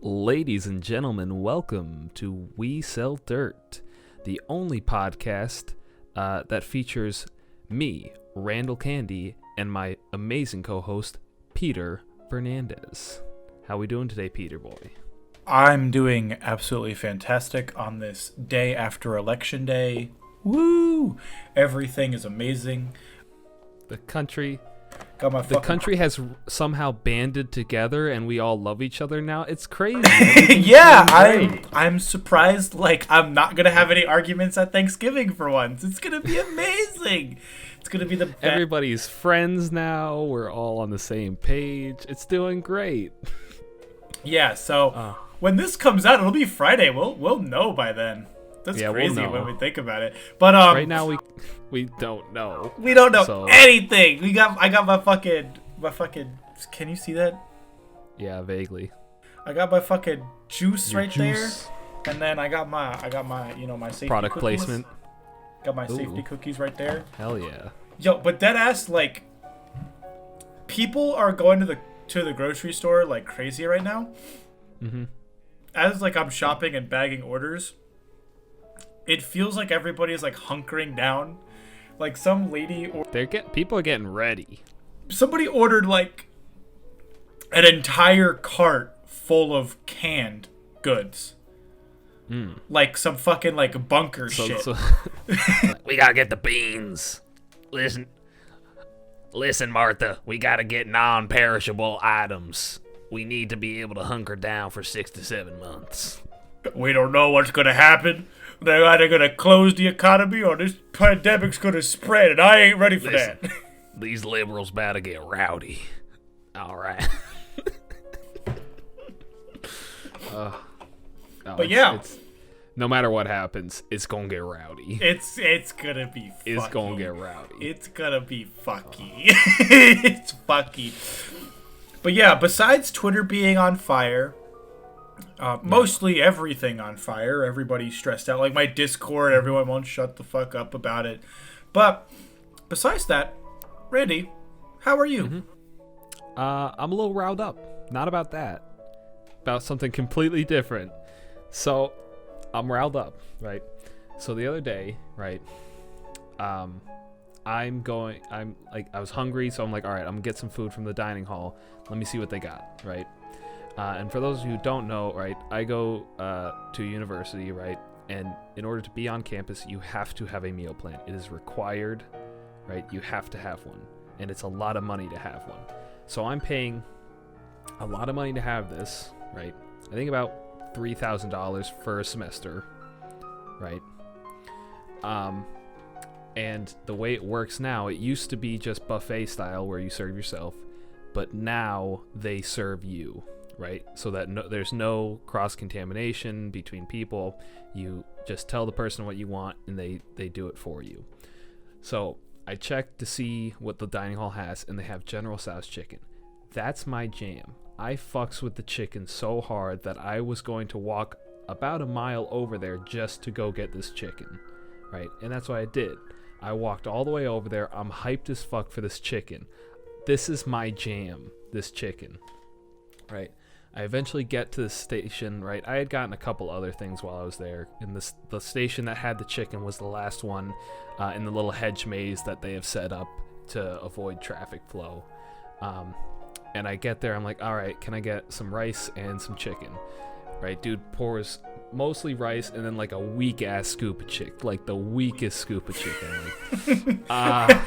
Ladies and gentlemen, welcome to We Sell Dirt, the only podcast that features me, Randall Candy, and my amazing co-host, Peter Fernandez. How we doing today, Peter boy? I'm doing absolutely fantastic on this day after Election Day. Woo! Everything is amazing. The country country has somehow banded together, and we all love each other now. It's crazy. Yeah, I'm surprised. Like, I'm not gonna have any arguments at Thanksgiving for once. It's gonna be amazing. It's gonna be the best. Everybody's friends now. We're all on the same page. It's doing great. Yeah. So when this comes out, it'll be Friday. We'll know by then. That's crazy we'll when we think about it. But right now we don't know. We don't know anything. I got my fucking. Can you see that? Yeah, vaguely. I got my fucking juice Your right juice. there, and then I got my my safety Product cookies. placement. Got my safety cookies right there. Hell yeah. Yo, but dead ass, like, people are going to the grocery store like crazy right now. Mm-hmm. As like I'm shopping and bagging orders, it feels like everybody is like hunkering down. Like some lady or People are getting ready. somebody ordered like an entire cart full of canned goods. Like some fucking like bunker shit. We gotta get the beans. Listen, Martha. We gotta get non-perishable items. We need to be able to hunker down for 6 to 7 months. We don't know what's gonna happen. They're either gonna close the economy or this pandemic's gonna spread, and I ain't ready for that. These liberals about to get rowdy. All right. But yeah. No matter what happens, it's gonna get rowdy. It's gonna be fucky. It's gonna get rowdy. It's gonna be fucky. It's fucky. But yeah, besides Twitter being on fire, mostly everything on fire. Everybody's stressed out. Like my Discord, everyone won't shut the fuck up about it. But besides that, Randy, how are you? Mm-hmm. I'm a little riled up. Not about that. About something completely different. So, I'm riled up, right? So the other day, right, I was hungry, so I'm like, all right, I'm gonna get some food from the dining hall. Let me see what they got, right? And for those of you who don't know, right, I go to university, right? And in order to be on campus, you have to have a meal plan. It is required, right? You have to have one. And it's a lot of money to have one. So I'm paying a lot of money to have this, right? I think about $3,000 for a semester, right? And the way it works now, it used to be just buffet style where you serve yourself, but now they serve you, right? So that there's no cross-contamination between people. You just tell the person what you want, and they do it for you. So I checked to see what the dining hall has, and they have General Tso's chicken. That's my jam. I fucks with the chicken so hard that I was going to walk about a mile over there just to go get this chicken, right? And that's what I did. I walked all the way over there. I'm hyped as fuck for this chicken. This is my jam, this chicken, right? I eventually get to the station, right? I had gotten a couple other things while I was there. And the station that had the chicken was the last one in the little hedge maze that they have set up to avoid traffic flow. And I get there, I'm like, all right, can I get some rice and some chicken? Right, dude pours mostly rice and then like a weak ass scoop of chicken, like the weakest scoop of chicken. Like,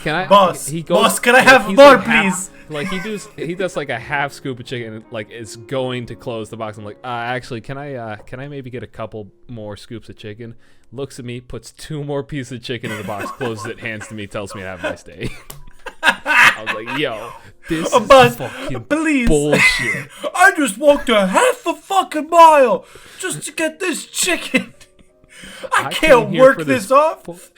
can I, boss, can I have more, please? Like he does like a half scoop of chicken, and like is going to close the box. I'm like, actually, can I maybe get a couple more scoops of chicken? Looks at me, puts 2 more pieces of chicken in the box, closes it, hands to me, tells me to have a nice day. I was like, yo, this is fucking bullshit. I just walked a half a fucking mile just to get this chicken. I can't work this off.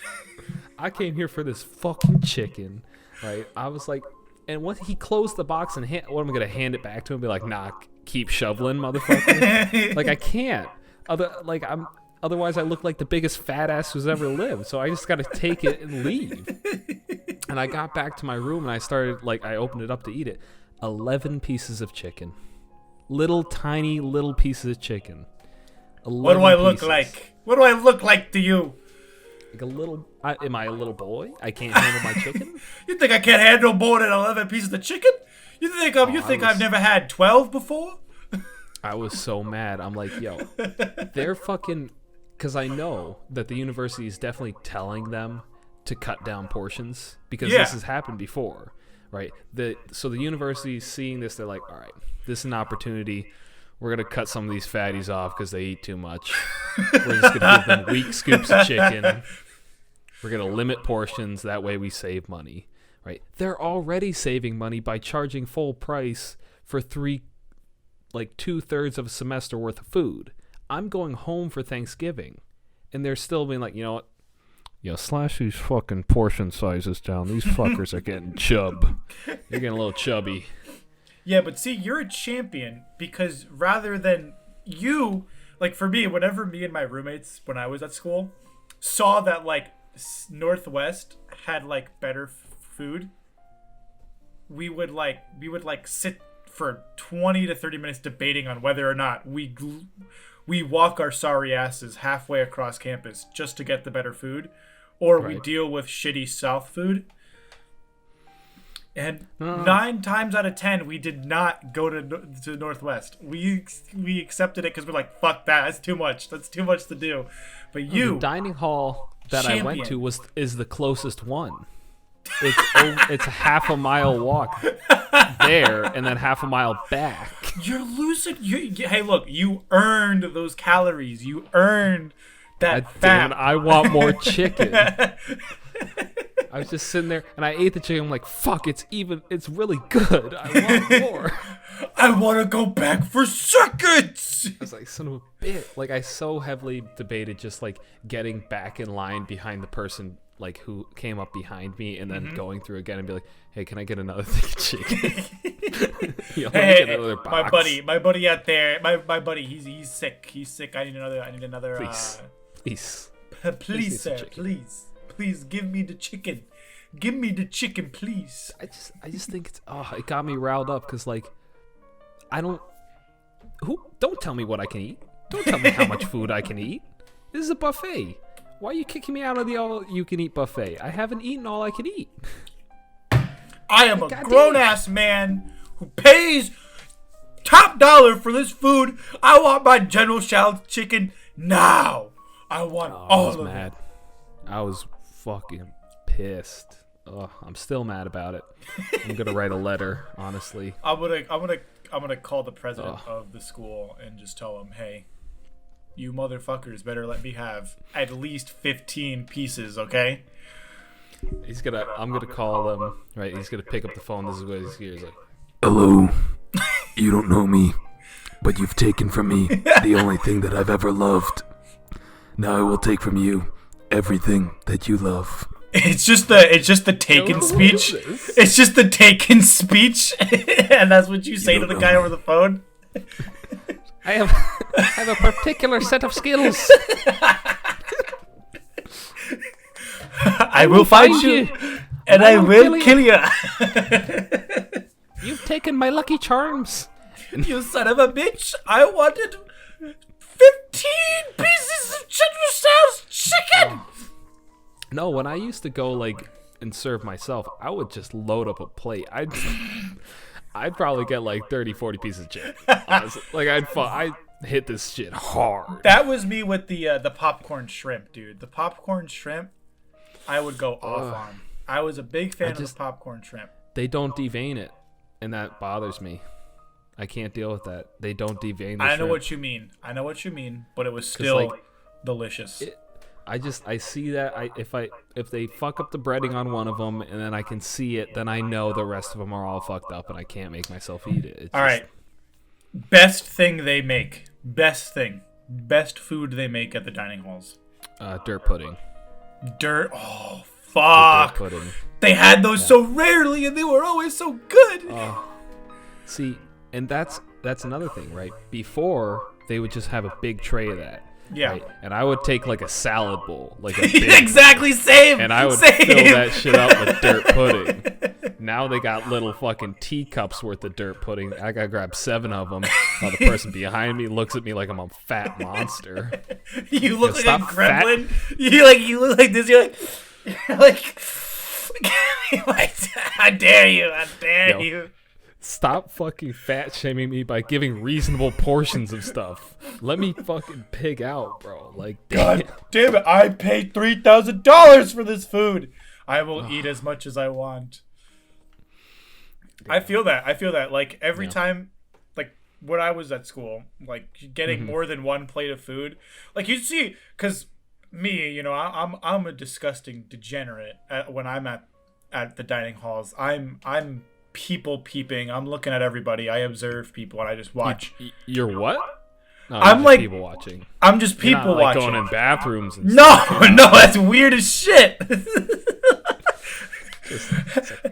I came here for this fucking chicken, right? I was like, and once he closed the box and what am I gonna hand it back to him and be like, nah, keep shoveling, motherfucker? Like I can't. Otherwise I look like the biggest fat ass who's ever lived. So I just gotta take it and leave. And I got back to my room and I opened it up to eat it. 11 pieces of chicken. little tiny little pieces of chicken. What do I look like? What do I look like to you? Like a little. Am I a little boy? I can't handle my chicken. You think I can't handle more than 11 pieces of chicken? You think I've never had 12 before? I was so mad. I'm like, yo, they're fucking. Because I know that the university is definitely telling them to cut down portions because this has happened before, right? So the university is seeing this. They're like, all right, this is an opportunity. We're going to cut some of these fatties off because they eat too much. We're just going to give them weak scoops of chicken. We're going to limit portions. That way we save money, right? They're already saving money by charging full price for 2/3 of a semester worth of food. I'm going home for Thanksgiving, and they're still being like, you know what? Slash these fucking portion sizes down. These fuckers are getting chub. They're getting a little chubby. Yeah, but see, you're a champion because rather than you, like for me, whenever me and my roommates, when I was at school, saw that like Northwest had like better food, we would sit for 20 to 30 minutes debating on whether or not we walk our sorry asses halfway across campus just to get the better food, or we deal with shitty South food. And 9 times out of 10, we did not go to Northwest. We accepted it because we're like, fuck that. That's too much. That's too much to do. But the dining hall that I went to is the closest one. It's a half a mile walk there and then half a mile back. You're losing. Hey, look, you earned those calories. You earned that fat. I want more chicken. I was just sitting there and I ate the chicken. I'm like, fuck, it's really good. I want more. I want to go back for seconds. I was like, son of a bitch. Like, I so heavily debated just like getting back in line behind the person like who came up behind me and then going through again and be like, hey, can I get another thing of chicken? Hey, another box. My buddy out there, my buddy, he's sick. He's sick. I need another. Please, sir, please give me the chicken. Give me the chicken, please. I just think it got me riled up because like don't tell me what I can eat. Don't tell me how much food I can eat. This is a buffet. Why are you kicking me out of the all-you-can-eat buffet? I haven't eaten all I can eat. I am a grown-ass man who pays top dollar for this food. I want my General Tso's chicken now. I want all of it. I was mad. I was fucking pissed. I'm still mad about it. I'm gonna write a letter, honestly. I'm gonna call the president of the school and just tell him, hey, you motherfuckers better let me have at least 15 pieces, okay? I'm gonna call them, right? He's gonna pick up the phone. This is what he's here. He's like, hello, you don't know me, but you've taken from me the only thing that I've ever loved. Now I will take from you everything that you love. It's just the Taken speech. It's just the Taken speech, and that's what you say to the guy over the phone. I have a particular set of skills. I will find you, and I will kill you. You've taken my lucky charms. You son of a bitch! I wanted 15 pieces of General Tso's chicken. No, when I used to go like and serve myself, I would just load up a plate. I'd probably get like 30, 40 pieces of chicken. Honestly. Like I'd hit this shit hard. That was me with the popcorn shrimp, dude. The popcorn shrimp, I would go off on. I was a big fan of the popcorn shrimp. They don't devein it, and that bothers me. I can't deal with that. They don't devein the I know shrimp. what you mean, but it was still delicious. I see that if they fuck up the breading on one of them and then I can see it, then I know the rest of them are all fucked up and I can't make myself eat it. All right. Best thing they make. Best food they make at the dining halls. Dirt pudding. Oh, fuck. Dirt pudding. They had those so rarely and they were always so good. See, and that's another thing, right? Before, they would just have a big tray of that. Yeah. Right? And I would take like a salad bowl, like a big exactly bowl, same. and I would fill that shit up with dirt pudding. Now they got little fucking teacups worth of dirt pudding. I gotta grab 7 of them. While the person behind me looks at me like I'm a fat monster. You look like a stop gremlin. You look like this. You're like, how dare you? How dare you? Stop fucking fat shaming me by giving reasonable portions of stuff. Let me fucking pig out, bro. Like, God damn it! I paid $3,000 for this food. I will eat as much as I want. I feel that. Like every time, like when I was at school, like getting more than one plate of food, like you see, because me, you know, I'm a disgusting degenerate when I'm at the dining halls. I'm people peeping. I'm looking at everybody. I observe people and I just watch. You're what? No, I'm like people watching. I'm just You're people not, like, watching. going in bathrooms and No, stuff. no, that's weird as shit.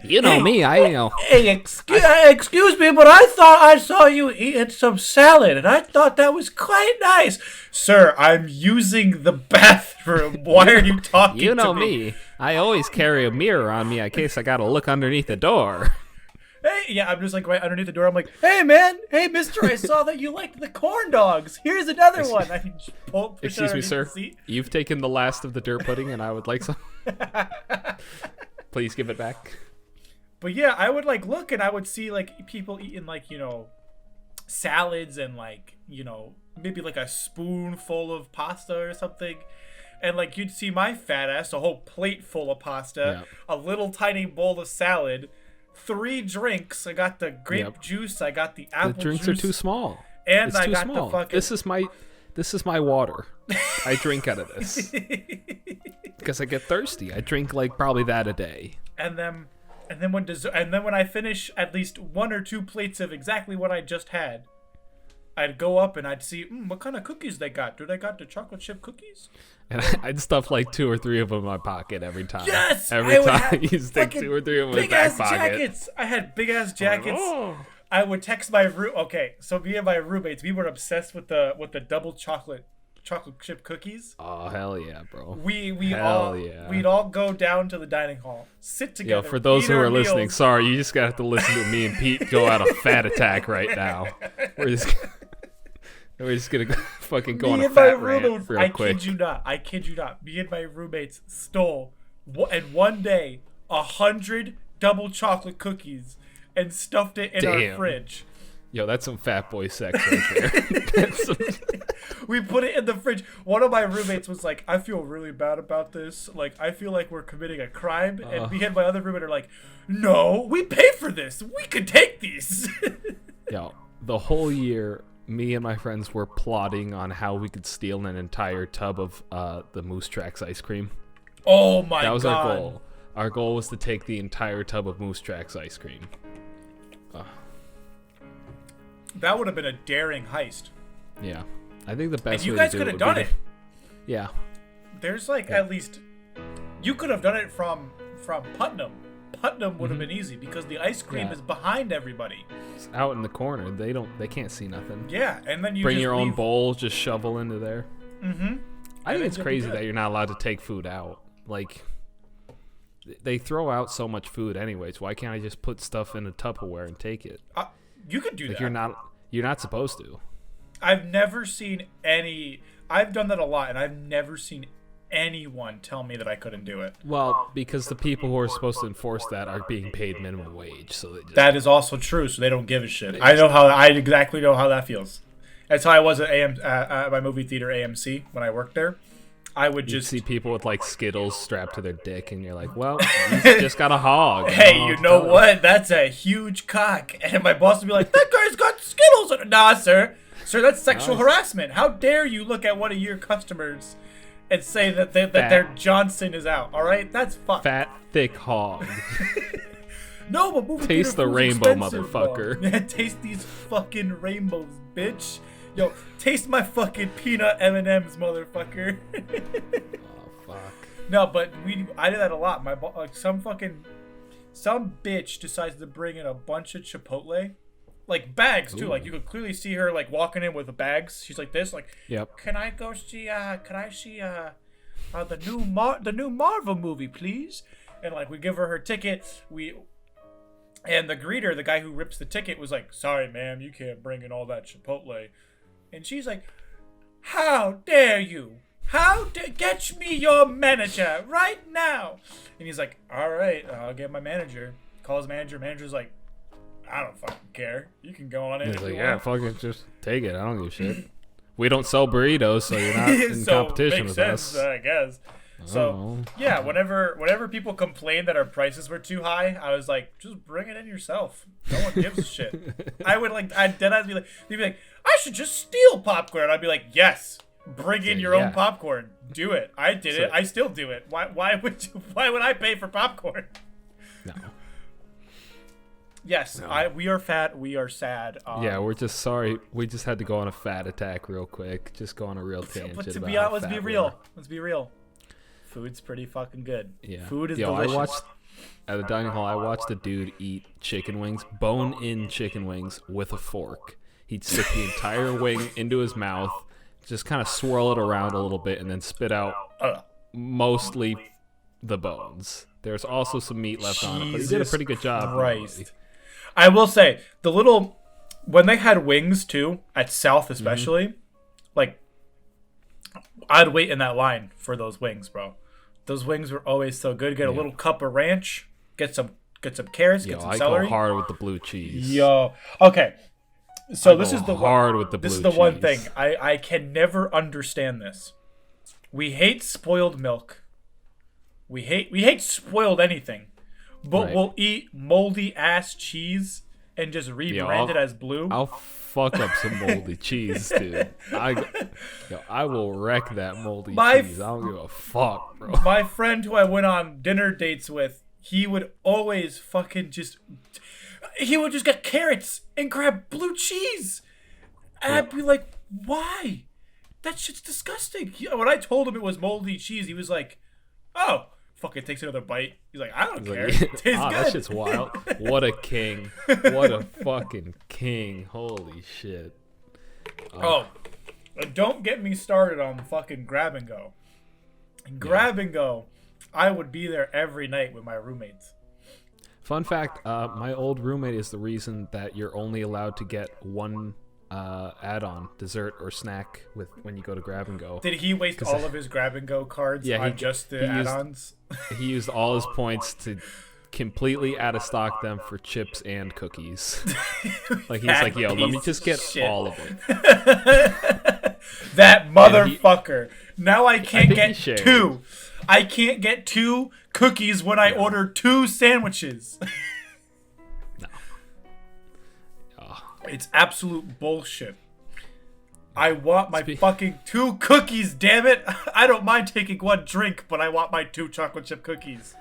You know me, Hey, excuse me, but I thought I saw you eating some salad, and I thought that was quite nice. Sir, I'm using the bathroom. Why are you talking You know to me? me. I always carry a mirror on me in case I gotta look underneath the door. Hey, yeah, I'm just like right underneath the door. I'm like, hey, man. Hey, mister, I saw that you liked the corn dogs. Here's another one. I can just push it Excuse me, underneath sir. the seat. You've taken the last of the dirt pudding, and I would like some. Please give it back. But yeah, I would like look and I would see like people eating like, you know, salads and like, you know, maybe like a spoonful of pasta or something. And like you'd see my fat ass, a whole plate full of pasta, a little tiny bowl of salad, 3 drinks. I got the grape juice, I got the apple juice. The drinks are too small. And it's I too got small. the fucking This is my water. I drink out of this. Because I get thirsty. I drink like probably that a day. And then when I finish at least 1 or 2 plates of exactly what I just had, I'd go up and I'd see what kind of cookies they got. Do they got the chocolate chip cookies? And I'd stuff like 2 or 3 of them in my pocket every time. Yes, every time you stick 2 or 3 of them in my back pocket. Jackets. I had big ass jackets. Oh. I would text my room. Okay, so me and my roommates, we were obsessed with the double chocolate chip cookies. Oh hell yeah, bro. We'd all go down to the dining hall, sit together. Yo, for those eat who our are listening, meals. sorry, you just gotta have to listen to me and Pete go out a fat attack right now. We're just gonna fucking go on a fat rant real quick. I kid you not. Me and my roommates stole, in one day, 100 double chocolate cookies and stuffed it in our fridge. Yo, that's some fat boy sex right there. We put it in the fridge. One of my roommates was like, I feel really bad about this. Like, I feel like we're committing a crime. And me and my other roommate are like, no, we pay for this. We could take these. Yo, the whole year, me and my friends were plotting on how we could steal an entire tub of the Moose Tracks ice cream. Oh my god. That was our goal. Our goal was to take the entire tub of Moose Tracks ice cream. That would have been a daring heist. Yeah. I think the best and you way guys to do could it have would done be it. Yeah. There's like at least you could have done it from Putnam. Putnam would have been easy because the ice cream is behind everybody. It's out in the corner. They can't see nothing. Yeah, and then you bring just your own leave. bowl, just shovel into there. Mm-hmm. I think it's crazy that you're not allowed to take food out. Like, they throw out so much food anyways. Why can't I just put stuff in a Tupperware and take it? You could do like that. You're not supposed to. I've never seen any. I've done that a lot, and I've never seen anyone tell me that I couldn't do it. Well, because the people who are supposed to enforce that are being paid minimum wage, so they just, that is also true. So they don't give a shit. I exactly know how that feels. That's how I was at my movie theater AMC when I worked there. I would just see people with like Skittles strapped to their dick, and you're like, "Well, you just got a hog." Hey, you know what? That's a huge cock. And my boss would be like, "That guy's got Skittles." Nah, sir, that's sexual harassment. How dare you look at one of your customers and say that their Johnson is out? All right, that's fucked. Fat, thick hog. No, but movie taste theater the food's rainbow, expensive, motherfucker. Yeah, taste these fucking rainbows, bitch. Yo, taste my fucking peanut M&Ms, motherfucker. Oh fuck. No, but I did that a lot. Some bitch decides to bring in a bunch of Chipotle, like bags too. Ooh. Like you could clearly see her like walking in with the bags. She's like this, like, yep. Can I see the new Marvel movie, please? And like we give her ticket. And the greeter, the guy who rips the ticket, was like, "Sorry, ma'am, you can't bring in all that Chipotle." And she's like, "How dare you? Get me your manager right now." And he's like, "All right, I'll get my manager." Calls manager. Manager's like, "I don't fucking care. You can go on in." He's if like, you yeah, want." fucking just take it. I don't give a shit. We don't sell burritos, so you're not in So, competition makes with sense, us. I guess. So Oh. yeah, whenever people complained that our prices were too high, I was like, just bring it in yourself. No one gives a shit. I'd be like, they'd be like, "I should just steal popcorn." I'd be like, "Yes, bring in your Yeah. own popcorn. Do it. I did it. So- I still do it. Why would I pay for popcorn?" No. Yes, we are fat. We are sad. Yeah, we're just sorry. We just had to go on a fat attack real quick. Just go on a real tangent. But to about be how honest, let's be fat we real. are. Let's be real. Food's pretty fucking good. Yeah. Food is Yo, delicious. I watched at the dining hall. I watched a dude eat chicken wings, bone-in chicken wings, with a fork. He'd stick the entire wing into his mouth, just kind of swirl it around a little bit, and then spit out mostly the bones. There's also some meat left on it, but he did a pretty good job. Christ. I will say, when they had wings too, at South especially, like, I'd wait in that line for those wings, bro. Those wings were always so good. Get a little cup of ranch, get some carrots, Yo, get some I celery. go hard with the blue cheese. Yo, okay. So this go is the hard with the this is blue the one thing cheese. I can never understand this. We hate spoiled milk. We hate spoiled anything, but Right. we'll eat moldy ass cheese and just rebrand it as blue. I'll fuck up some moldy cheese, dude. I will wreck that moldy cheese. I don't give a fuck, bro. My friend who I went on dinner dates with, he would always he would just get carrots and grab blue cheese. And I'd be like, "Why? That shit's disgusting." When I told him it was moldy cheese, he was like, "Oh, fucking," takes another bite. He's like, "I don't care. Like, It tastes ah, good." that shit's wild. What a king. What a fucking king. Holy shit. Oh, don't get me started on fucking grab and go. Grab and go. I would be there every night with my roommates. Fun fact, my old roommate is the reason that you're only allowed to get one add-on, dessert or snack when you go to grab and go. Did he waste all of his grab and go cards on just the he used- add-ons? He used all his points to completely out of stock them for chips and cookies. Like, he's like, "Yo, let me just get Shit. all of it." That motherfucker. Now I can't think get he shares. 2. I can't get 2 cookies when I order 2 sandwiches. It's absolute bullshit. I want my fucking 2 cookies, damn it. I don't mind taking 1 drink, but I want my 2 chocolate chip cookies.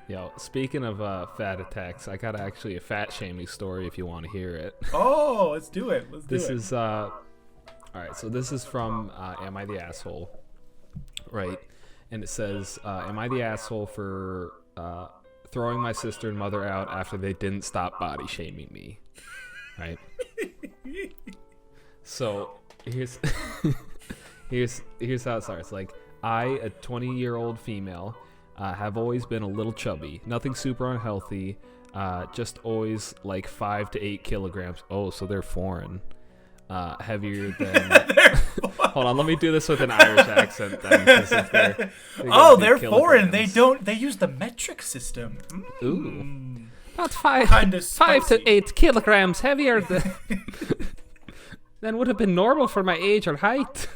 Yo, speaking of fat attacks, I got actually a fat shaming story if you want to hear it. Oh, let's do it. Let's do This it. is all right. So this is from "Am I the Asshole?" Right, and it says, "Am I the asshole for throwing my sister and mother out after they didn't stop body shaming me?" Right. So here's here's how it starts. Like, I, a 20-year-old female, have always been a little chubby. Nothing super unhealthy. Just always like 5 to 8 kilograms. Oh, so they're foreign. Heavier than. Hold on, let me do this with an Irish accent then. 'Cause if they're Oh, big they're foreign. kilograms. They use the metric system. Ooh. About five, Kinda 5 spicy. to 8 kilograms heavier than would have been normal for my age or height.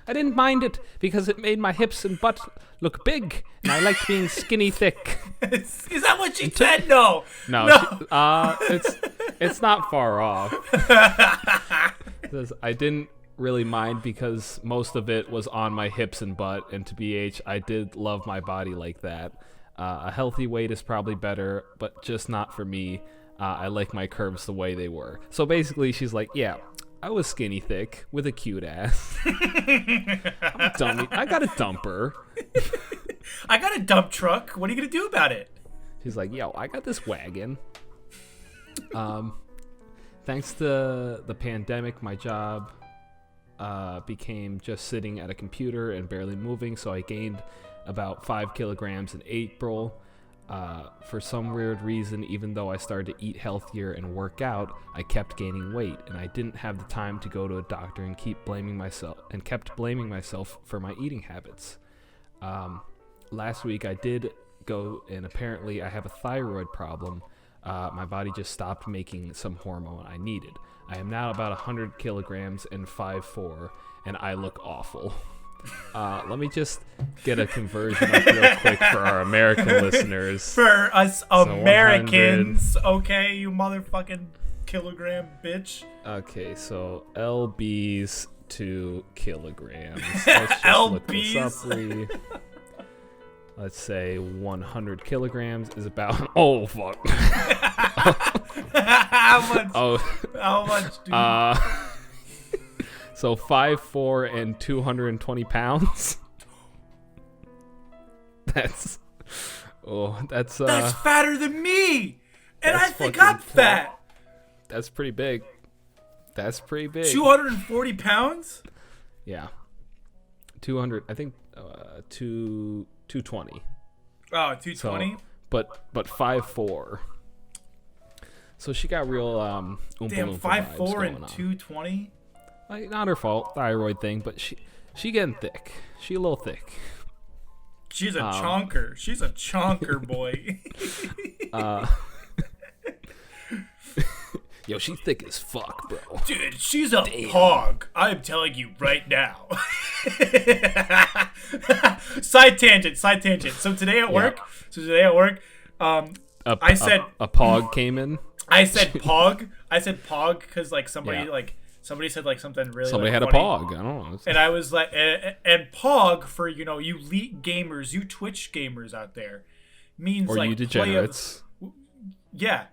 I didn't mind it because it made my hips and butt look big, and I liked being skinny thick. Is that what she said? No. No, it's not far off. It says, I didn't really mind because most of it was on my hips and butt, and to BH, I did love my body like that. A healthy weight is probably better, but just not for me. I like my curves the way they were. So basically, she's like, yeah, I was skinny thick with a cute ass. I'm a dummy. I got a dumper. I got a dump truck. What are you going to do about it? She's like, yo, I got this wagon. Thanks to the pandemic, my job became just sitting at a computer and barely moving, so I gained about 5 kilograms in April. For some weird reason, even though I started to eat healthier and work out, I kept gaining weight, and I didn't have the time to go to a doctor and kept blaming myself for my eating habits. Last week I did go, and apparently I have a thyroid problem. My body just stopped making some hormone I needed. I am now about 100 kilograms and 5'4", and I look awful. Let me just get a conversion up real quick for our American listeners. For us So Americans, okay, you motherfucking kilogram bitch. Okay, so lbs to kilograms. Let's just look this up. Let's say 100 kilograms is about... Oh, fuck. How much? Oh, How much, dude? so 5'4" and 220 pounds. That's That's fatter than me, and I that's think fucking I'm fat. that's pretty big. That's pretty big. 240 pounds? Yeah. 200, I think 220. Oh, 220? So, but 5'4". So she got real Oompa Damn, Loompa vibes 5'4" going and on. 220? Like, not her fault, thyroid thing, but she getting thick. She a little thick. She's a chonker. She's a chonker, boy. Yo, she thick as fuck, bro. Dude, she's a hog. I'm telling you right now. Side tangent. So today at work, I said a pog came in. I said pog. Because like somebody said like something really. Somebody like, had funny. a pog. I don't know. And I was like, and pog for you elite gamers, you Twitch gamers out there, means Or like you degenerates. Yeah.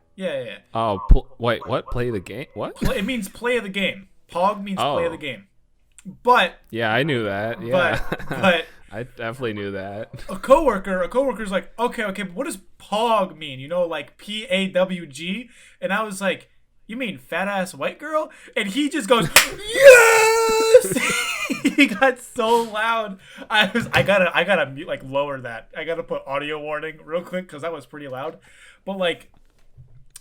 Oh, wait, what? Play the game? What? It means play of the game. Pog means play of Oh. the game. But Yeah, I knew that. Yeah, but I definitely knew that. a coworker's like, okay, but what does pog mean? Like PAWG? And I was like, you mean fat ass white girl? And he just goes, yes! He got so loud. I gotta mute, like lower that. I gotta put audio warning real quick because that was pretty loud. But like,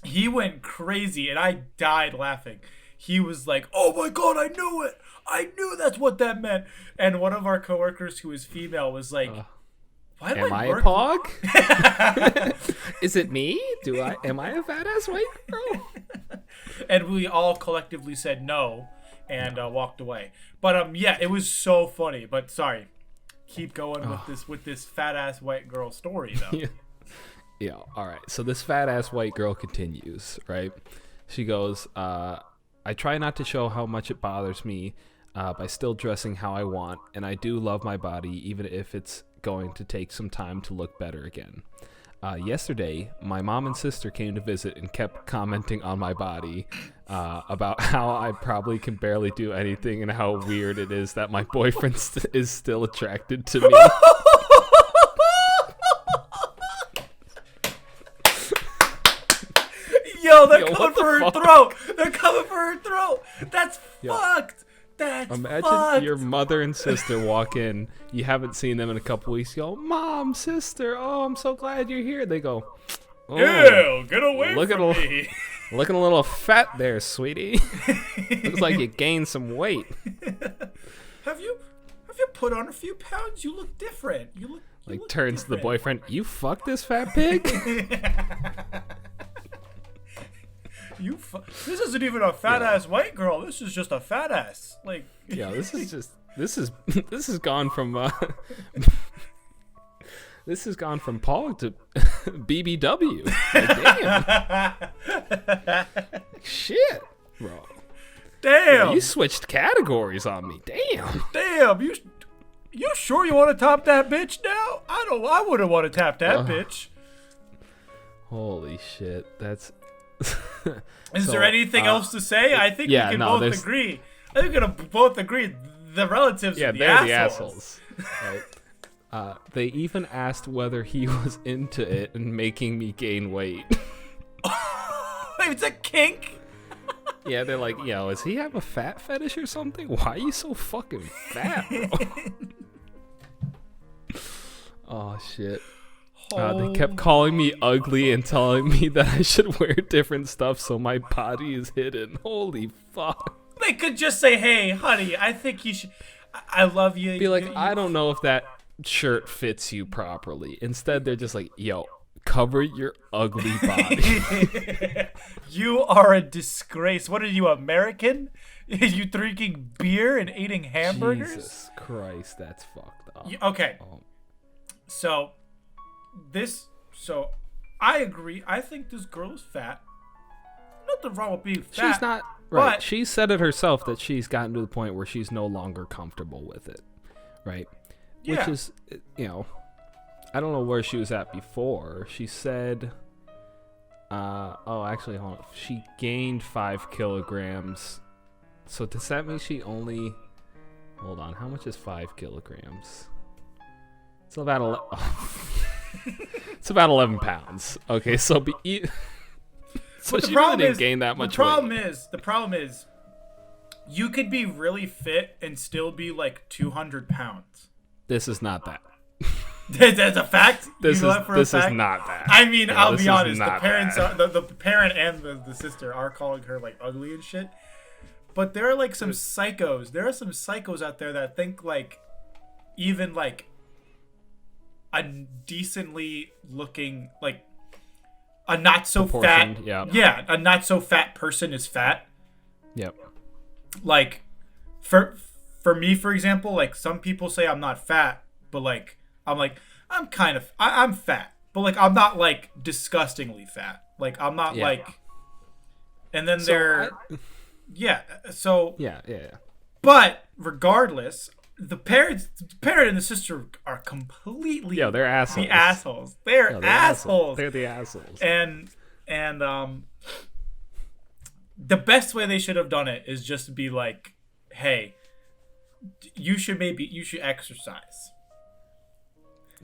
he went crazy and I died laughing. He was like, oh my god, I knew it. I knew that's what that meant. And one of our coworkers who was female was like, why do Am I a work- pog? Is it me? Am I a fat ass white girl? And we all collectively said no and walked away. But yeah, it was so funny. But sorry, keep going with this fat ass white girl story though. Yeah, all right. So this fat ass white girl continues, right? She goes, I try not to show how much it bothers me by still dressing how I want, and I do love my body, even if it's going to take some time to look better again. Yesterday, my mom and sister came to visit and kept commenting on my body about how I probably can barely do anything and how weird it is that my boyfriend is still attracted to me. Yo, they're Yo, coming what the for her fuck? throat. They're coming for her throat. That's fucked. That's Imagine fucked. your mother and sister walk in. You haven't seen them in a couple weeks. You go, Mom, sister, oh, I'm so glad you're here. They go, oh, Ew, get away look from at me. looking a little fat there, sweetie. Looks like you gained some weight. Have you put on a few pounds? You look different. You Like look turns to the different. boyfriend, you fuck this fat pig? This isn't even a fat ass white girl. This is just a fat ass. Like, Yeah, this has gone from this has gone from Pog to BBW. Like, damn. Shit, bro. damn, You switched categories on me. Damn. You sure you want to top that bitch now? I wouldn't want to tap that bitch. Holy shit. That's Is So, there anything else to say? I think yeah, we can no, both there's- agree. I think we can both agree the relatives yeah, are the they're assholes. the assholes. Right? They even asked whether he was into it and making me gain weight. It's a kink. Yeah, they're like, yo, does he have a fat fetish or something? Why are you so fucking fat, bro? Oh, shit. They kept calling me ugly and telling me that I should wear different stuff so my body is hidden. Holy fuck. They could just say, hey, honey, I think you should... I love you. Be like, I don't know if that shirt fits you properly. Instead, they're just like, yo, cover your ugly body. You are a disgrace. What are you, American? You drinking beer and eating hamburgers? Jesus Christ, that's fucked up. Okay. So I agree. I think this girl is fat. Nothing wrong with being fat. She's not right. But She said it herself that she's gotten to the point where she's no longer comfortable with it. Right? Yeah. Which is, I don't know where she was at before. She said, actually, hold on. She gained 5 kilograms. So does that mean she only, hold on, how much is 5 kilograms? It's about it's about 11 pounds. Okay, so so she really didn't gain that much weight. The problem is, you could be really fit and still be like 200 pounds. This is not that. That's a fact. This is not that. I mean, Yeah, I'll be honest. The not parents, that. the parent and the sister are calling her like ugly and shit. But there are like some psychos. There are some psychos out there that think like, even like, a decently looking, like, a not so fat, a not so fat person is fat. Yep. Like, for me, for example, like, some people say I'm not fat, but like, I'm kind of, I'm fat, but like, I'm not like disgustingly fat. Like, I'm not like, and then yeah. But regardless, the parent and the sister are completely they're assholes. The assholes. They're assholes. They're the assholes. And the best way they should have done it is just to be like, hey, you should exercise.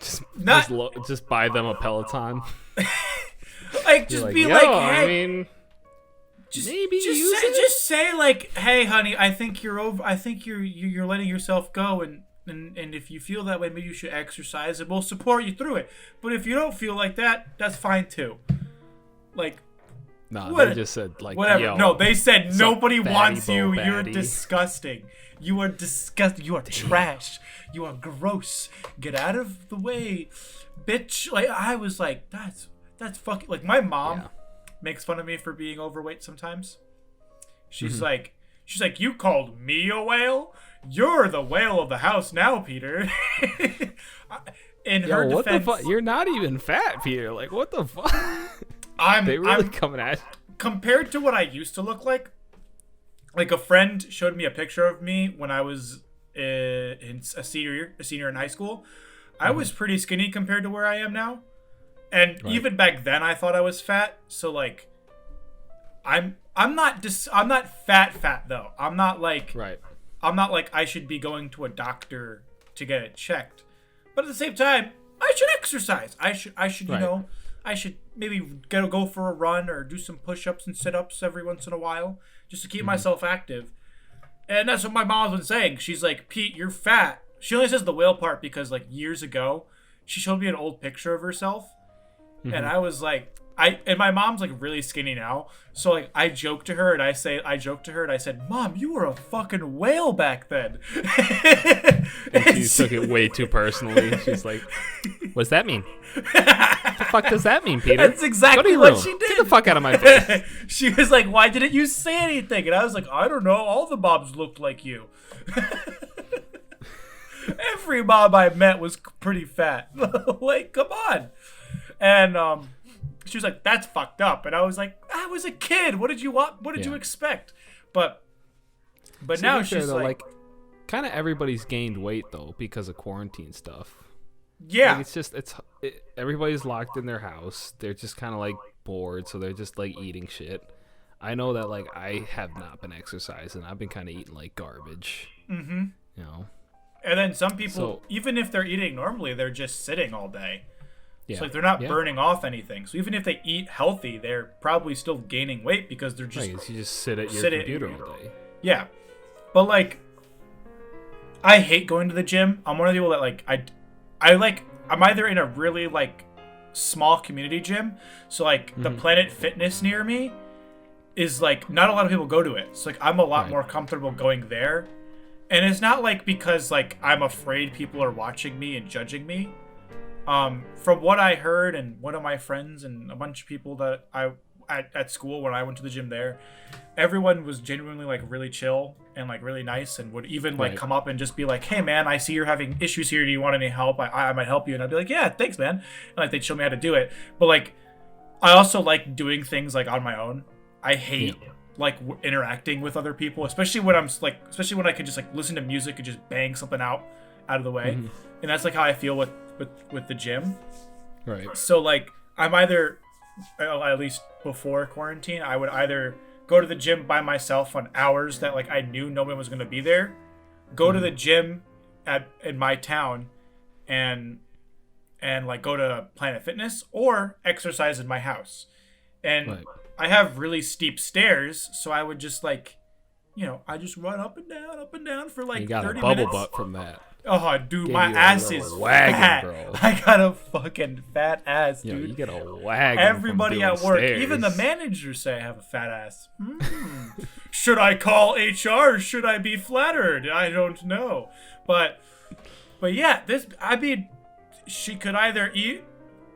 Just buy them a Peloton. Like, just be like, hey, I mean, just say like, hey, honey, I think you're letting yourself go, and if you feel that way, maybe you should exercise, and we'll support you through it. But if you don't feel like that, that's fine too. Like, no, they just said like, whatever. Yo, no, they said nobody wants you. Baddie. You're disgusting. You are disgusting. You are trash. You are gross. Get out of the way, bitch. Like, I was like, that's fucking, like, my mom makes fun of me for being overweight sometimes. She's like, you called me a whale? You're the whale of the house now, Peter. In her defense, what the fuck? You're not even fat, Peter. Like, what the fuck? They really coming at you. Compared to what I used to look like a friend showed me a picture of me when I was in a senior in high school. I was pretty skinny compared to where I am now. And even back then, I thought I was fat. So like, I'm not fat though. I'm not like I should be going to a doctor to get it checked. But at the same time, I should exercise. I should I should maybe go for a run or do some push-ups and sit-ups every once in a while just to keep myself active. And that's what my mom's been saying. She's like, Pete, you're fat. She only says the whale part because like years ago, she showed me an old picture of herself. And I was like, and my mom's like really skinny now. So like I joked to her and I said, Mom, you were a fucking whale back then. And she took it way too personally. She's like, what does that mean? What the fuck does that mean, Peter? That's exactly what she did. Get the fuck out of my face. She was like, why didn't you say anything? And I was like, I don't know. All the moms looked like you. Every mom I met was pretty fat. Like, come on. And she was like, that's fucked up. And I was like, I was a kid. What did you want? What did you expect? But now she's like kind of everybody's gained weight though because of quarantine stuff. Yeah. Like, everybody's locked in their house. They're just kind of like bored, so they're just like eating shit. I know that like I have not been exercising. I've been kind of eating like garbage. Mm-hmm. You know. And then some people, even if they're eating normally, they're just sitting all day. Yeah. So like they're not burning off anything. So even if they eat healthy, they're probably still gaining weight because they're just you just sit at your computer all day. Yeah. But like, I hate going to the gym. I'm one of the people that like I'm either in a really like small community gym. So like the Planet Fitness near me is like not a lot of people go to it. So like I'm a lot more comfortable going there. And it's not like because like I'm afraid people are watching me and judging me. From what I heard, and one of my friends and a bunch of people that I at school when I went to the gym there, everyone was genuinely like really chill and like really nice, and would even like come up and just be like, "Hey man, I see you're having issues here. Do you want any help? I might help you." And I'd be like, "Yeah, thanks, man." And like they'd show me how to do it. But like, I also like doing things like on my own. I hate like interacting with other people, especially when especially when I could just like listen to music and just bang something out of the way. And that's like how I feel with the gym. Right. So like I'm either, at least before quarantine, I would either go to the gym by myself on hours that like I knew no one was going to be there, go to the gym in my town, and like go to Planet Fitness, or exercise in my house. And I have really steep stairs, so I would just like, I just run up and down for like 30 minutes. You got a bubble butt from that. Oh, dude, my ass is wagon, fat. bro. I got a fucking fat ass, dude. You get a wagon. Everybody at work, stairs. even the managers say I have a fat ass. Should I call HR? Or should I be flattered? I don't know. But yeah, she could either eat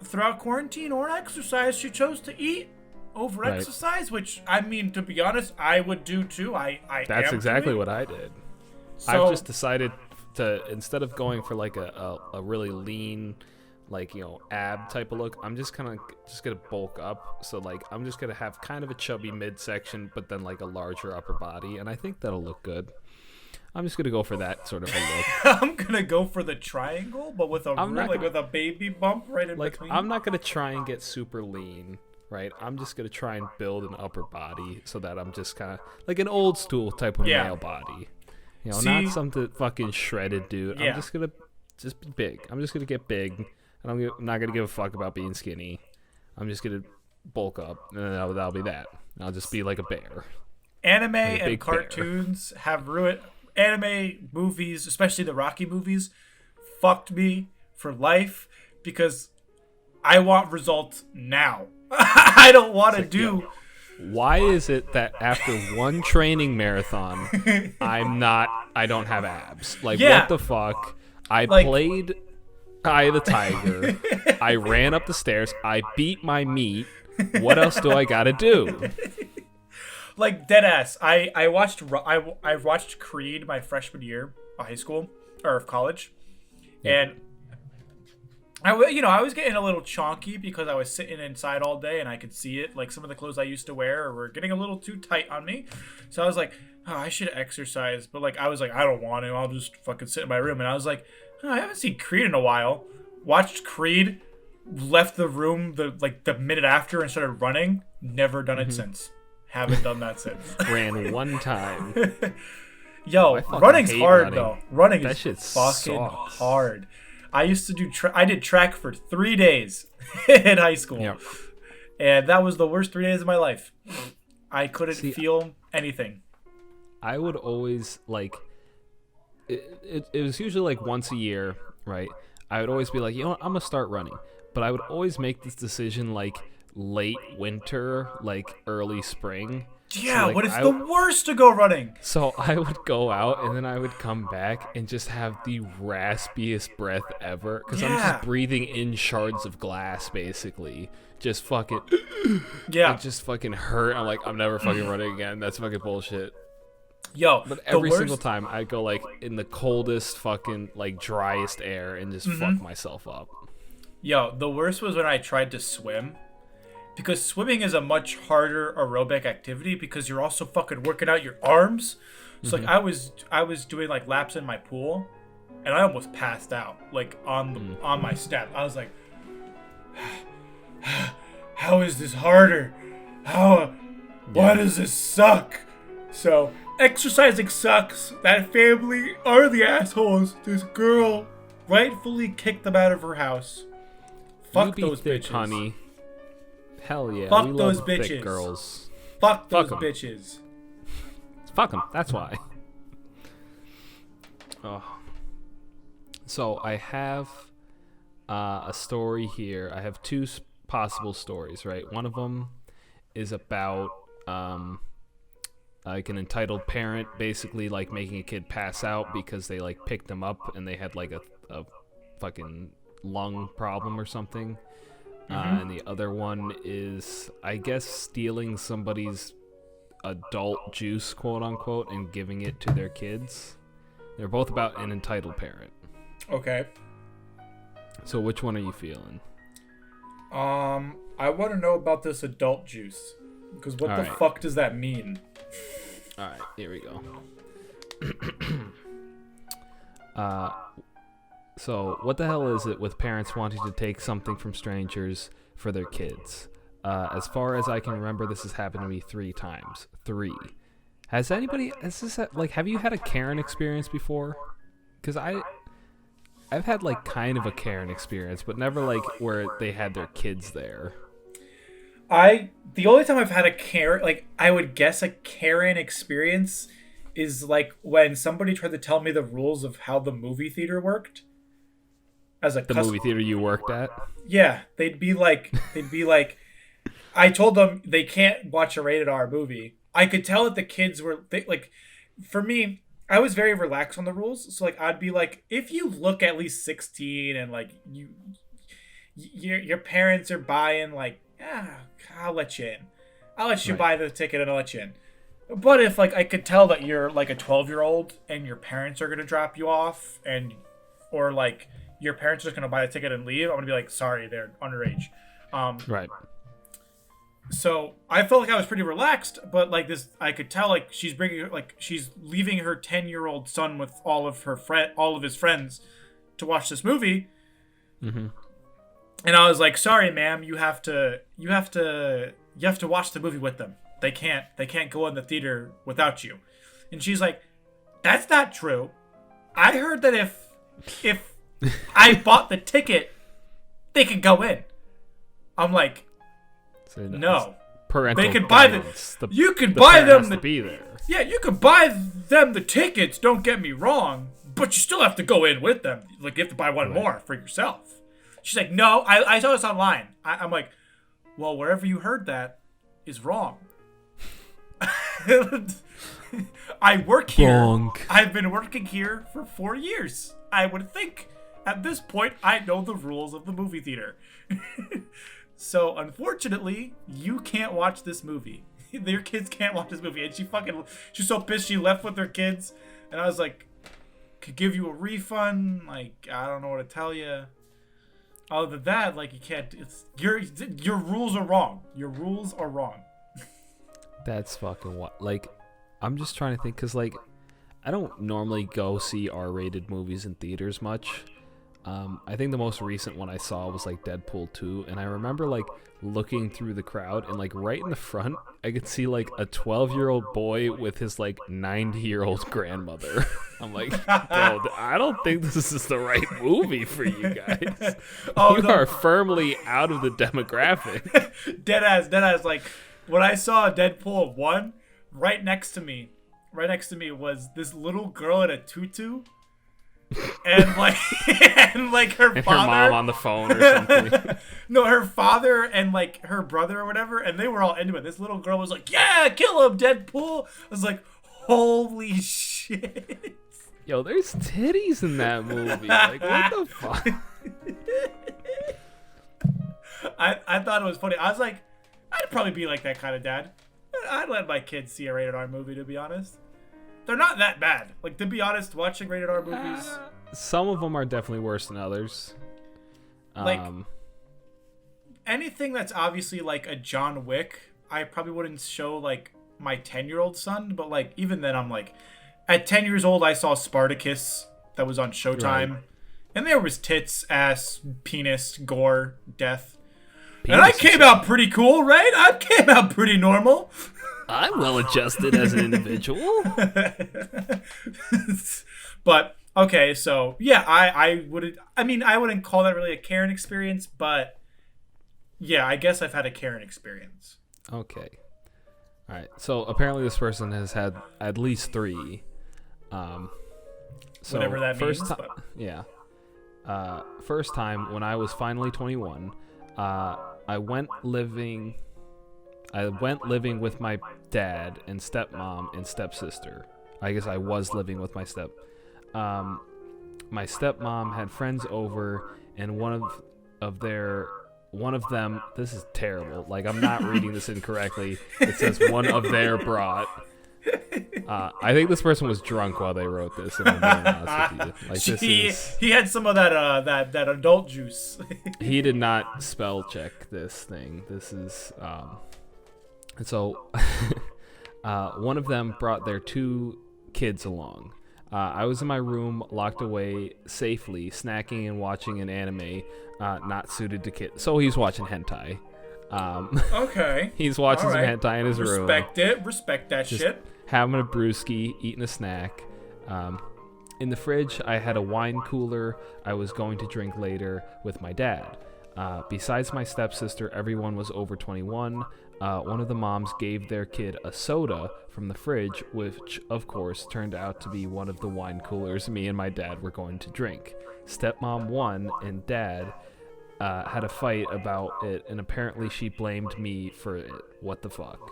throughout quarantine or exercise. She chose to eat over exercise, which, I mean, to be honest, I would do too. That's exactly what I did. So, I've just decided to, instead of going for like a really lean, like, ab type of look, I'm just gonna bulk up. So like I'm just gonna have kind of a chubby midsection, but then like a larger upper body, and I think that'll look good. I'm just gonna go for that sort of a look. I'm gonna go for the triangle, but with with a baby bump right in between. I'm not gonna try and get super lean, right? I'm just gonna try and build an upper body so that I'm just kind of like an old school type of male body. Not something fucking shredded, dude. I'm just gonna be big. I'm just gonna get big, and I'm not gonna give a fuck about being skinny. I'm just gonna bulk up, and that'll be that. I'll just be like a bear. Anime and cartoons have ruined. Anime movies, especially the Rocky movies, fucked me for life because I want results now. I don't want to do. Why is it that after one training marathon, I don't have abs? Like, what the fuck? I played Eye of the Tiger. I ran up the stairs. I beat my meat. What else do I gotta do? Like, deadass. I watched Creed my freshman year of high school or of college, and I was getting a little chonky because I was sitting inside all day and I could see it. Like, some of the clothes I used to wear were getting a little too tight on me. So I was like, I should exercise. But like, I was like, I don't want to. I'll just fucking sit in my room. And I was like, I haven't seen Creed in a while. Watched Creed, left the room the minute after and started running. Never done it since. Haven't done that since. Ran one time. Yo, running's hard though. Running is fucking hard. I used to do I did track for 3 days in high school, and that was the worst 3 days of my life. I couldn't feel anything. I would always it was usually like once a year, right? I would always be like, I'm gonna start running, but I would always make this decision like late winter, like early spring. Yeah, but it's the worst to go running. So I would go out and then I would come back and just have the raspiest breath ever because I'm just breathing in shards of glass, basically. Just fucking it just fucking hurt. I'm like, I'm never fucking running again. That's fucking bullshit. Yo, but every single time I'd go like in the coldest fucking like driest air and just fuck myself up. Yo, the worst was when I tried to swim. Because swimming is a much harder aerobic activity because you're also fucking working out your arms. So like I was doing like laps in my pool, and I almost passed out like on my step. I was like, how is this harder? Why does this suck? So exercising sucks. That family are the assholes. This girl rightfully kicked them out of her house. Fuck those bitches, honey. Hell yeah. Fuck those bitches. Girls. Fuck those bitches. Fuck them. That's why. Oh. So I have a story here. I have two possible stories, right? One of them is about like an entitled parent basically like making a kid pass out because they like picked them up and they had like a fucking lung problem or something. And the other one is, I guess, stealing somebody's adult juice, quote unquote, and giving it to their kids. They're both about an entitled parent. Okay. So which one are you feeling? I want to know about this adult juice. Because what All the right. fuck does that mean? All right, here we go. So what the hell is it with parents wanting to take something from strangers for their kids? As far as I can remember, this has happened to me 3 times. 3. Has have you had a Karen experience before? Because I've had like kind of a Karen experience, but never like where they had their kids there. The only time I've had a Karen, like I would guess a Karen experience is like when somebody tried to tell me the rules of how the movie theater worked. As a movie theater you worked at? Yeah, they'd be like, I told them they can't watch a rated R movie. I could tell that the kids were like, for me, I was very relaxed on the rules. So like, I'd be like, if you look at least 16 and like your parents are buying like, I'll let you in. I'll let you buy the ticket and I'll let you in. But if like I could tell that you're like a 12-year-old and your parents are gonna drop you off or like your parents are just gonna buy a ticket and leave, I'm gonna be like, sorry, they're underage. Right. So I felt like I was pretty relaxed, but like this, I could tell like she's leaving her 10-year-old son with all of his friends to watch this movie. Mm-hmm. And I was like, sorry, ma'am, you have to watch the movie with them. They can't go in the theater without you. And she's like, that's not true. I heard that if I bought the ticket, they could go in. I'm like, no. Parental they could buy guidance. You could buy them to be there. Yeah, you could buy them the tickets. Don't get me wrong, but you still have to go in with them. Like you have to buy one more for yourself. She's like, no, I saw this online. I'm like, well, wherever you heard that is wrong. I work here. Wrong. I've been working here for 4 years. I would think at this point I know the rules of the movie theater. So unfortunately, you can't watch this movie. Your kids can't watch this movie. And she's so pissed she left with her kids. And I was like, could give you a refund. Like, I don't know what to tell you. Other than that, like you can't. Your rules are wrong. Your rules are wrong. That's fucking what. Like, I'm just trying to think because like I don't normally go see R-rated movies in theaters much. I think the most recent one I saw was like Deadpool 2, and I remember like looking through the crowd and like right in the front I could see like a 12-year-old boy with his like 90-year-old grandmother. I'm like, bro, I don't think this is the right movie for you guys. You are firmly out of the demographic. Deadass. Like when I saw Deadpool 1, right next to me was this little girl in a tutu. And like her and father, her mom on the phone or something. No, her father and like her brother or whatever, and they were all into it. This little girl was like, "Yeah, kill him, Deadpool." I was like, "Holy shit!" Yo, there's titties in that movie. Like, what the fuck? I thought it was funny. I was like, I'd probably be like that kind of dad. I'd let my kids see a rated R movie. To be honest. They're not that bad. Like, to be honest, watching rated R movies... Some of them are definitely worse than others. Like, anything that's obviously, like, a John Wick, I probably wouldn't show, like, my 10-year-old son. But, like, even then, I'm like... At 10 years old, I saw Spartacus that was on Showtime. Right. And there was tits, ass, penis, gore, death. And I came out pretty cool, right? I came out pretty normal. I'm well adjusted as an individual. But okay, so yeah, I wouldn't call that really a Karen experience, but yeah, I guess I've had a Karen experience. Okay. All right. So apparently this person has had at least 3. So whatever that means. Yeah. first time when I was finally 21, I went living with my dad and stepmom and stepsister. I guess I was living with my stepmom had friends over, and one of them, this is terrible, like I'm not reading this incorrectly. It says one of their brought. I think this person was drunk while they wrote this, if I'm being honest with you. Like, he had some of that adult juice. He did not spell check this thing. This is so one of them brought their 2 kids along. I was in my room, locked away safely, snacking and watching an anime not suited to kids. So he's watching hentai. Okay. He's watching some hentai in his room. Respect it. Respect that Just shit. having a brewski, eating a snack. In the fridge, I had a wine cooler I was going to drink later with my dad. Besides my stepsister, everyone was over 21. One of the moms gave their kid a soda from the fridge, which, of course, turned out to be one of the wine coolers me and my dad were going to drink. Stepmom won, and Dad had a fight about it, and apparently she blamed me for it. What the fuck?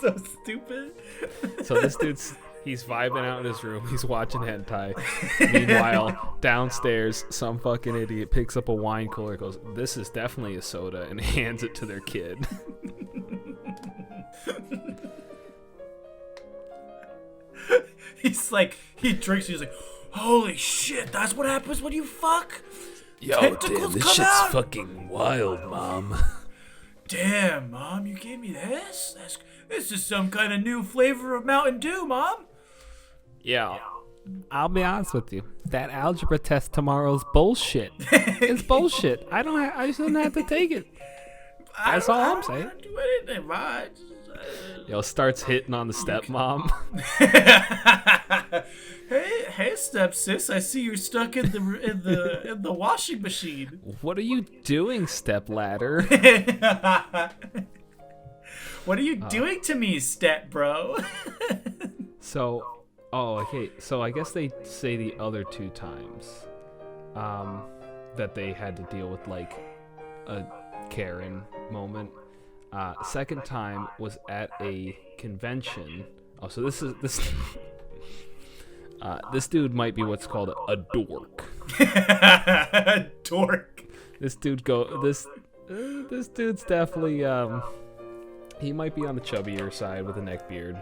So stupid. So this dude's... He's vibing out in his room. He's watching hentai. Meanwhile, downstairs, some fucking idiot picks up a wine cooler, goes, "This is definitely a soda," and hands it to their kid. He's like, he drinks. He's like, "Holy shit! That's what happens when you fuck." Yo, Tentacles damn, this come shit's out? fucking wild, Mom. Damn, Mom, you gave me this? This is some kind of new flavor of Mountain Dew, Mom. Yeah. I'll be honest with you. That algebra test tomorrow's bullshit. It's bullshit. I shouldn't have to take it. That's all I'm saying. I don't do anything, Ma. Yo, starts hitting on the stepmom. Hey, stepsis. I see you're stuck in the washing machine. What are you doing, stepladder? What are you doing to me, step bro? So, okay. So I guess they say the other 2 times that they had to deal with like a Karen moment. Second time was at a convention. Oh, so this this dude might be what's called a dork. Dork. This dude's definitely he might be on the chubbier side with a neck beard.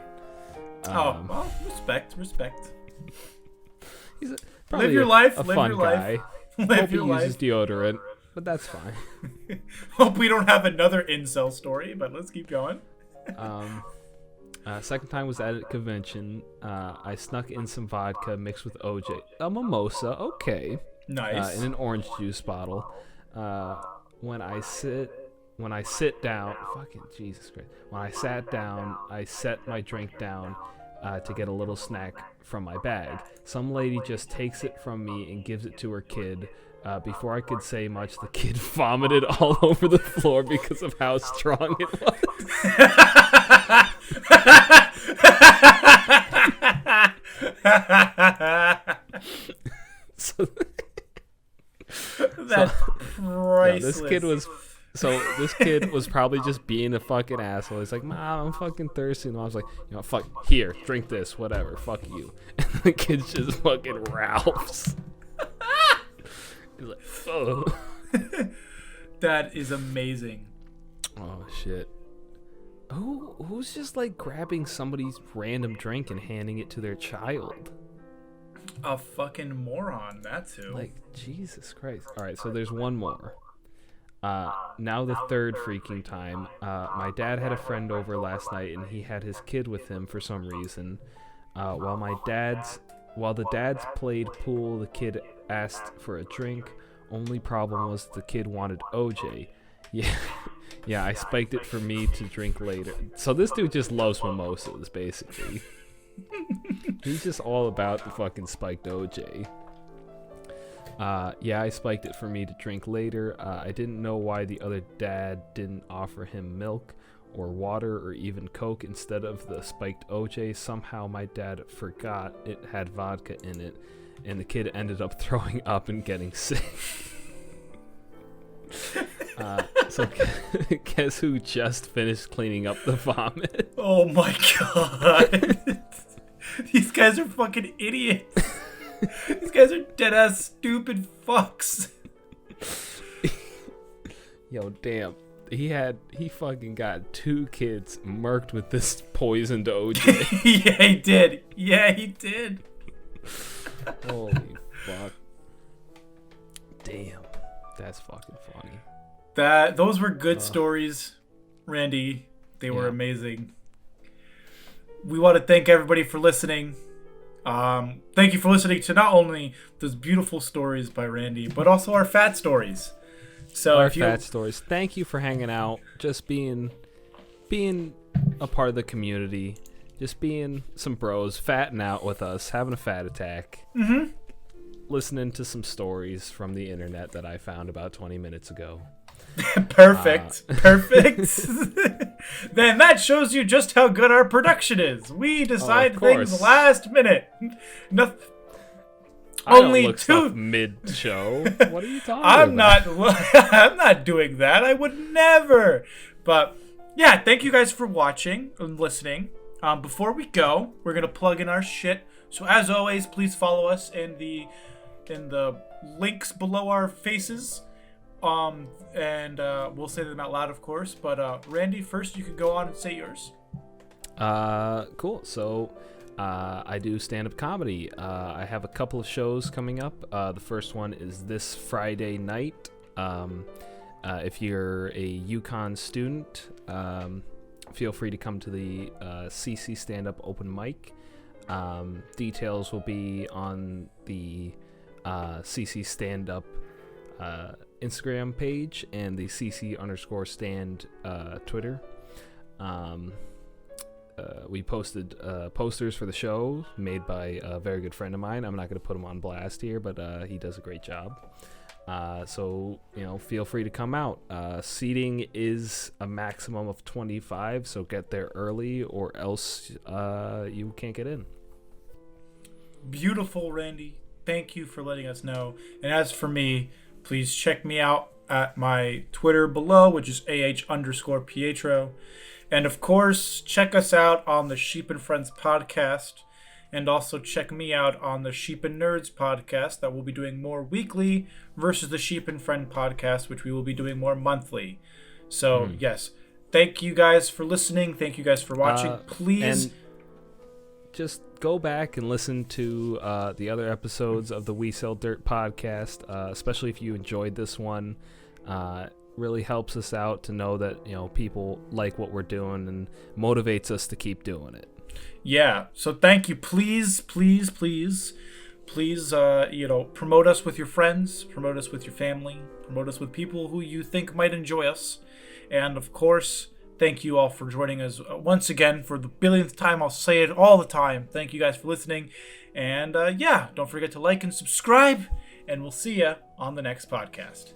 Well, respect. He's probably Live your life. a Live fun your guy. life. Hope Live he your uses life. deodorant, but that's fine. Hope we don't have another incel story, but let's keep going. Second time was at a convention. I snuck in some vodka mixed with OJ. A mimosa, okay. Nice. In an orange juice bottle. When I sit down, fucking Jesus Christ. When I sat down, I set my drink down to get a little snack from my bag. Some lady just takes it from me and gives it to her kid. Before I could say much, the kid vomited all over the floor because of how strong it was. That's priceless. This kid was probably just being a fucking asshole. He's like, "Mom, I'm fucking thirsty." And Mom's like, fuck, here, drink this, whatever, fuck you. And the kid's just fucking Ralph's. He's like, oh. That is amazing. Oh, shit. Who's just like grabbing somebody's random drink and handing it to their child? A fucking moron, that too. Like, Jesus Christ. Alright, so there's one more. Now the third freaking time. My dad had a friend over last night and he had his kid with him for some reason. While the dads played pool, the kid asked for a drink. Only problem was the kid wanted OJ. Yeah, I spiked it for me to drink later. So this dude just loves mimosas, basically. He's just all about the fucking spiked OJ. Yeah, I spiked it for me to drink later. I didn't know why the other dad didn't offer him milk or water or even Coke instead of the spiked OJ. Somehow my dad forgot it had vodka in it, and the kid ended up throwing up and getting sick. So guess who just finished cleaning up the vomit? Oh my god. These guys are fucking idiots. These guys are dead-ass stupid fucks. Yo, damn. He fucking got 2 kids murked with this poisoned OJ. Yeah, he did. Holy fuck. Damn. That's fucking funny. Those were good stories, Randy. They were amazing. We want to thank everybody for listening. Thank you for listening to not only those beautiful stories by Randy, but also our fat stories. So our fat stories. Thank you for hanging out, just being a part of the community, just being some bros, fatting out with us, having a fat attack, listening to some stories from the internet that I found about 20 minutes ago. Perfect. Then that shows you just how good our production is. We decide things last minute. Nothing. Only look 2 mid-show. What are you talking about? I'm not doing that. I would never. But yeah, thank you guys for watching and listening. Before we go, we're gonna plug in our shit. So as always, please follow us in the links below our faces. And we'll say them out loud, of course. But Randy, first you can go on and say yours. Cool. So I do stand-up comedy. I have a couple of shows coming up. The first one is this Friday night. If you're a UConn student, feel free to come to the CC stand-up open mic. Details will be on the CC stand-up Instagram page and the CC_stand Twitter. We posted posters for the show made by a very good friend of mine. I'm not going to put him on blast here, but he does a great job. So, feel free to come out. Seating is a maximum of 25, so get there early or else you can't get in. Beautiful, Randy. Thank you for letting us know. And as for me, please check me out at my Twitter below, which is AH_Pietro. And of course, check us out on the Sheep and Friends podcast. And also check me out on the Sheep and Nerds podcast that we'll be doing more weekly versus the Sheep and Friend podcast, which we will be doing more monthly. So, yes. Thank you guys for listening. Thank you guys for watching. Please. And just go back and listen to the other episodes of the We Sell Dirt podcast, especially if you enjoyed this one. Really helps us out to know that people like what we're doing and motivates us to keep doing it. Yeah, so thank you. Please promote us with your friends, promote us with your family, promote us with people who you think might enjoy us. And of course, thank you all for joining us once again for the billionth time. I'll say it all the time. Thank you guys for listening. And don't forget to like and subscribe, and we'll see you on the next podcast.